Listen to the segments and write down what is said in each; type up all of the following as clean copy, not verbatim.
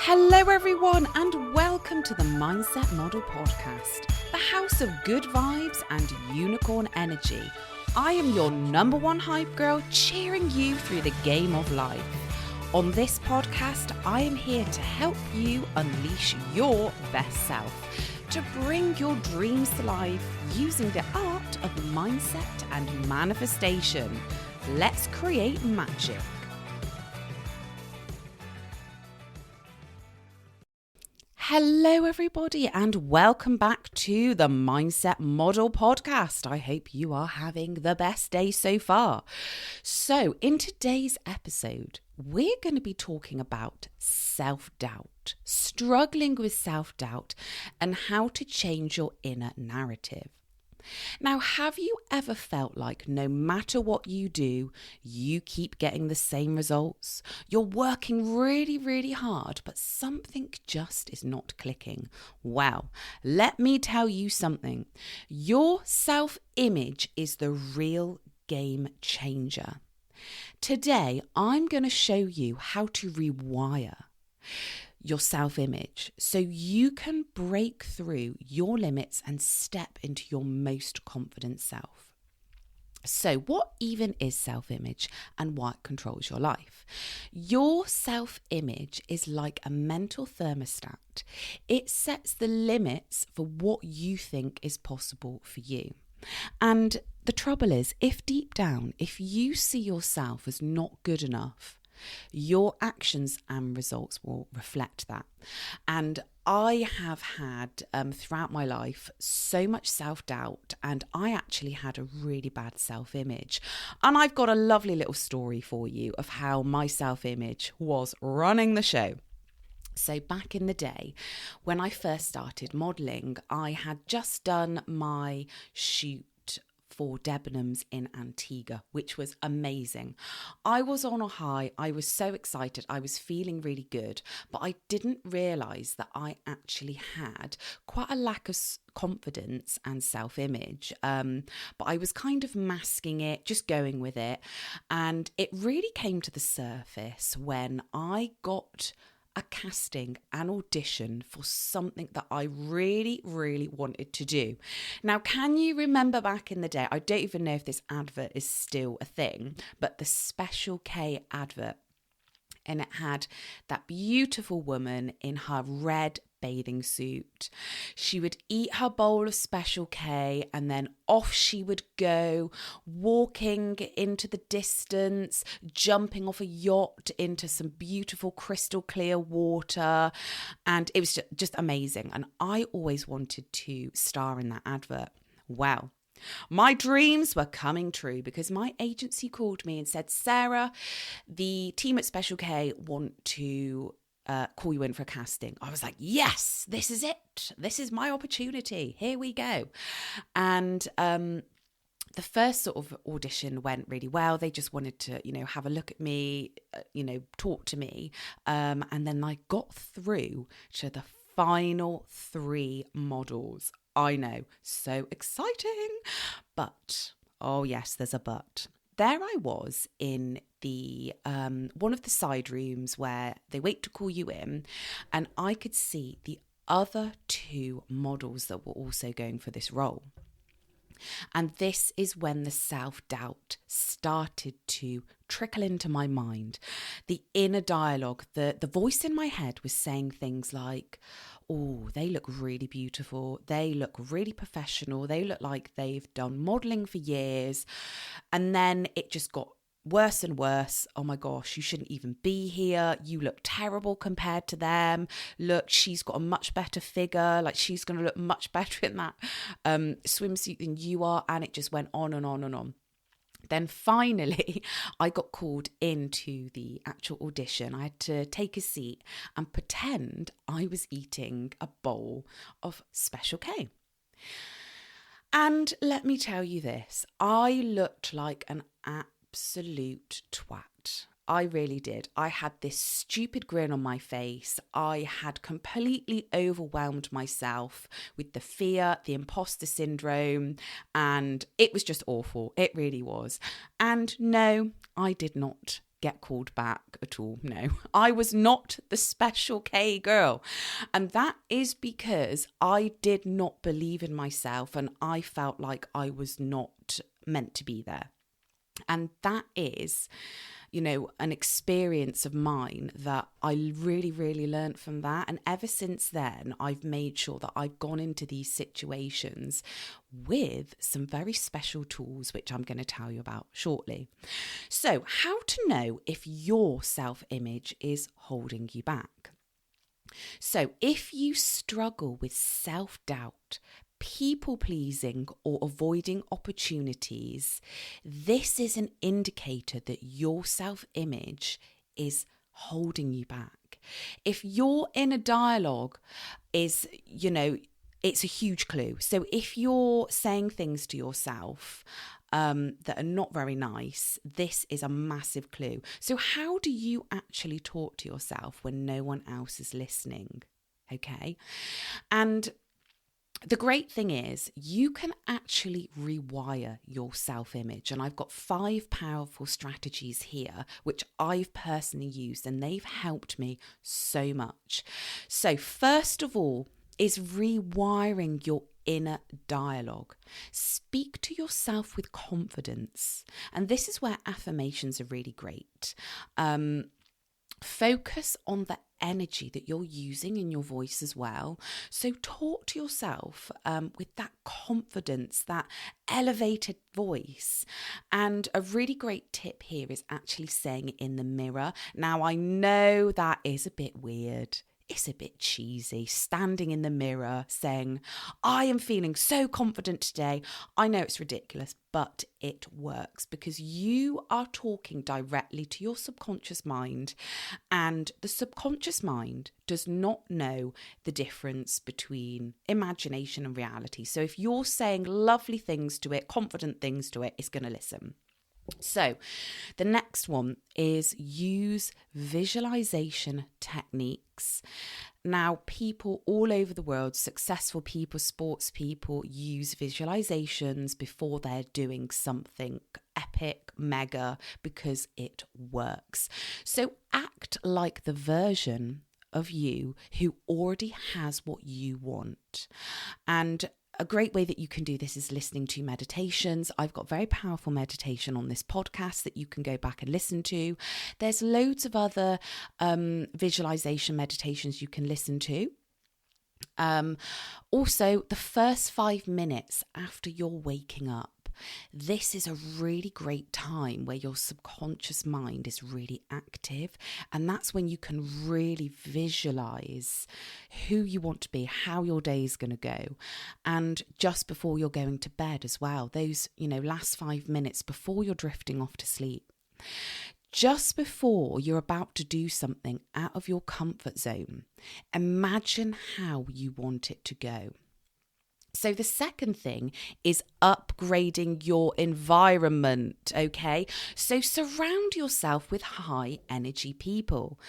Hello everyone and welcome to the Mindset Model Podcast, the house of good vibes and unicorn energy. I am your number one hype girl cheering you through the game of life. On this podcast, I am here to help you unleash your best self, to bring your dreams to life using the art of mindset and manifestation. Let's create magic. Hello everybody and welcome back to the Mindset Model Podcast. I hope you are having the best day so far. So in today's episode, we're going to be talking about self-doubt, struggling with self-doubt and how to change your inner narrative. Now, have you ever felt like no matter what you do, you keep getting the same results? You're working really, really hard, but something just is not clicking. Well, let me tell you something. Your self-image is the real game changer. Today, I'm going to show you how to rewire your self-image so you can break through your limits and step into your most confident self. So what even is self-image and why it controls your life? Your self-image is like a mental thermostat. It sets the limits for what you think is possible for you. And the trouble is, if deep down, if you see yourself as not good enough, your actions and results will reflect that. And I have had throughout my life so much self-doubt, and I actually had a really bad self-image. And I've got a lovely little story for you of how my self-image was running the show. So back in the day, when I first started modelling, I had just done my shoot for Debenhams in Antigua, which was amazing. I was on a high. I was so excited. I was feeling really good, but I didn't realise that I actually had quite a lack of confidence and self-image. But I was kind of masking it, just going with it. And it really came to the surface when I got a casting, an audition for something that I really, really wanted to do. Now, can you remember back in the day, I don't even know if this advert is still a thing, but the Special K advert. And it had that beautiful woman in her red bathing suit. She would eat her bowl of Special K and then off she would go, walking into the distance, jumping off a yacht into some beautiful crystal clear water. And it was just amazing. And I always wanted to star in that advert. Wow. My dreams were coming true because my agency called me and said, Sarah, the team at Special K want to call you in for a casting. I was like, yes, this is it. This is my opportunity. Here we go. And the first sort of audition went really well. They just wanted to, have a look at me, talk to me. And then I got through to the final 3 models. I know, so exciting. But, oh yes, there's a but. There I was in the one of the side rooms where they wait to call you in, and I could see the other 2 models that were also going for this role. And this is when the self-doubt started to trickle into my mind. The inner dialogue, the voice in my head was saying things like, oh, they look really beautiful. They look really professional. They look like they've done modelling for years. And then it just got worse and worse. Oh my gosh, you shouldn't even be here. You look terrible compared to them. Look, she's got a much better figure. Like, she's going to look much better in that swimsuit than you are. And it just went on and on and on. Then finally, I got called into the actual audition. I had to take a seat and pretend I was eating a bowl of Special K. And let me tell you this, I looked like an absolute twat. I really did. I had this stupid grin on my face. I had completely overwhelmed myself with the fear, the imposter syndrome, and it was just awful. It really was. And no, I did not get called back at all. No, I was not the special K girl. And that is because I did not believe in myself and I felt like I was not meant to be there. And that is, an experience of mine that I really, really learned from that. And ever since then, I've made sure that I've gone into these situations with some very special tools, which I'm going to tell you about shortly. So, how to know if your self-image is holding you back? So, if you struggle with self-doubt, people pleasing or avoiding opportunities, this is an indicator that your self-image is holding you back. If you're in a dialogue, it's a huge clue. So if you're saying things to yourself that are not very nice, this is a massive clue. So how do you actually talk to yourself when no one else is listening? Okay. And the great thing is you can actually rewire your self-image. And I've got 5 powerful strategies here, which I've personally used, and they've helped me so much. So first of all is rewiring your inner dialogue. Speak to yourself with confidence. And this is where affirmations are really great. Focus on the energy that you're using in your voice as well. So talk to yourself with that confidence, that elevated voice. And a really great tip here is actually saying it in the mirror. Now, I know that is a bit weird. It's a bit cheesy, standing in the mirror saying, I am feeling so confident today. I know it's ridiculous, but it works because you are talking directly to your subconscious mind, and the subconscious mind does not know the difference between imagination and reality. So if you're saying lovely things to it, confident things to it, it's going to listen. So the next one is use visualization techniques. Now, people all over the world, successful people, sports people, use visualizations before they're doing something epic, mega, because it works. So act like the version of you who already has what you want. And a great way that you can do this is listening to meditations. I've got very powerful meditation on this podcast that you can go back and listen to. There's loads of other visualization meditations you can listen to. Also, the first 5 minutes after you're waking up. This is a really great time where your subconscious mind is really active, and that's when you can really visualize who you want to be, how your day is going to go, and just before you're going to bed as well, those last 5 minutes before you're drifting off to sleep. Just before you're about to do something out of your comfort zone, imagine how you want it to go. So the second thing is upgrading your environment, okay? So surround yourself with high energy people.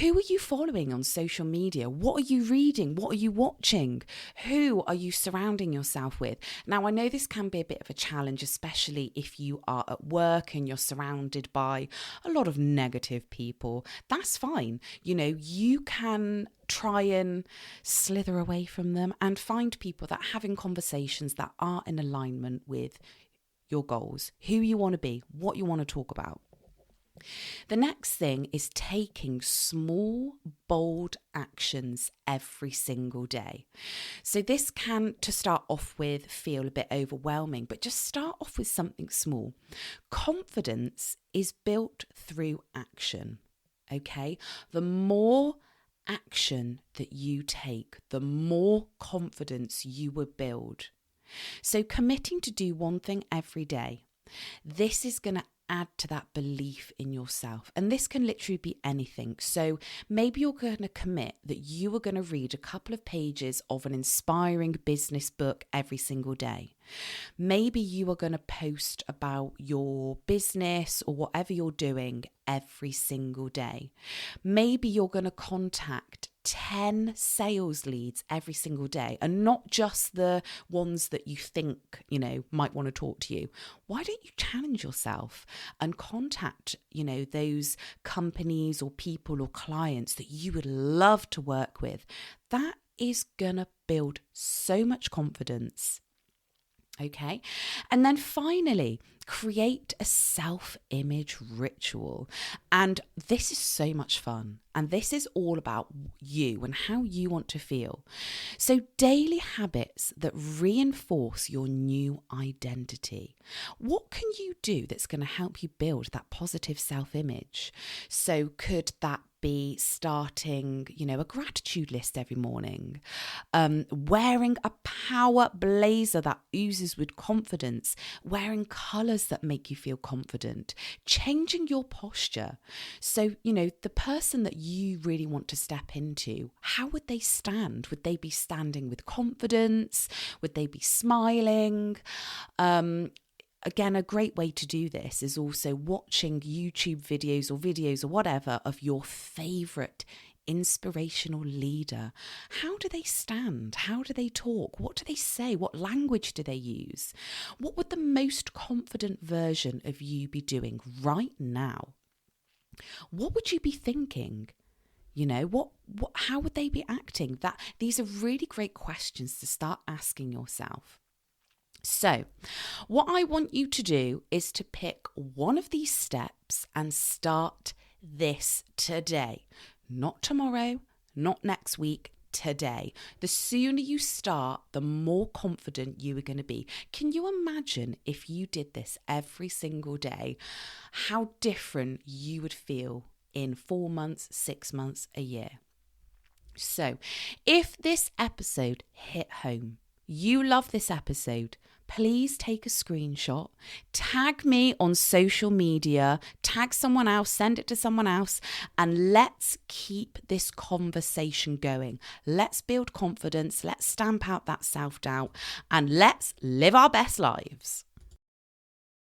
Who are you following on social media? What are you reading? What are you watching? Who are you surrounding yourself with? Now, I know this can be a bit of a challenge, especially if you are at work and you're surrounded by a lot of negative people. That's fine. You can try and slither away from them and find people that are having conversations that are in alignment with your goals, who you want to be, what you want to talk about. The next thing is taking small, bold actions every single day. So this can, to start off with, feel a bit overwhelming, but just start off with something small. Confidence is built through action, okay? The more action that you take, the more confidence you will build. So committing to do one thing every day, this is going to add to that belief in yourself. And this can literally be anything. So maybe you're going to commit that you are going to read a couple of pages of an inspiring business book every single day. Maybe you are going to post about your business or whatever you're doing every single day. Maybe you're going to contact 10 sales leads every single day, and not just the ones that you think, might want to talk to you. Why don't you challenge yourself and contact, those companies or people or clients that you would love to work with? That is gonna build so much confidence. Okay. And then finally, create a self-image ritual. And this is so much fun. And this is all about you and how you want to feel. So daily habits that reinforce your new identity. What can you do that's going to help you build that positive self-image? So could that be starting, a gratitude list every morning, wearing a power blazer that oozes with confidence, wearing colours that make you feel confident, changing your posture. So, the person that you really want to step into, how would they stand? Would they be standing with confidence? Would they be smiling? Again, a great way to do this is also watching YouTube videos or whatever of your favourite inspirational leader. How do they stand? How do they talk? What do they say? What language do they use? What would the most confident version of you be doing right now? What would you be thinking? How would they be acting? These are really great questions to start asking yourself. So, what I want you to do is to pick one of these steps and start this today. Not tomorrow, not next week, today. The sooner you start, the more confident you are going to be. Can you imagine if you did this every single day, how different you would feel in 4 months, 6 months, a year? So, if this episode hit home, you love this episode, please take a screenshot, tag me on social media, tag someone else, send it to someone else, and let's keep this conversation going. Let's build confidence, let's stamp out that self-doubt, and let's live our best lives.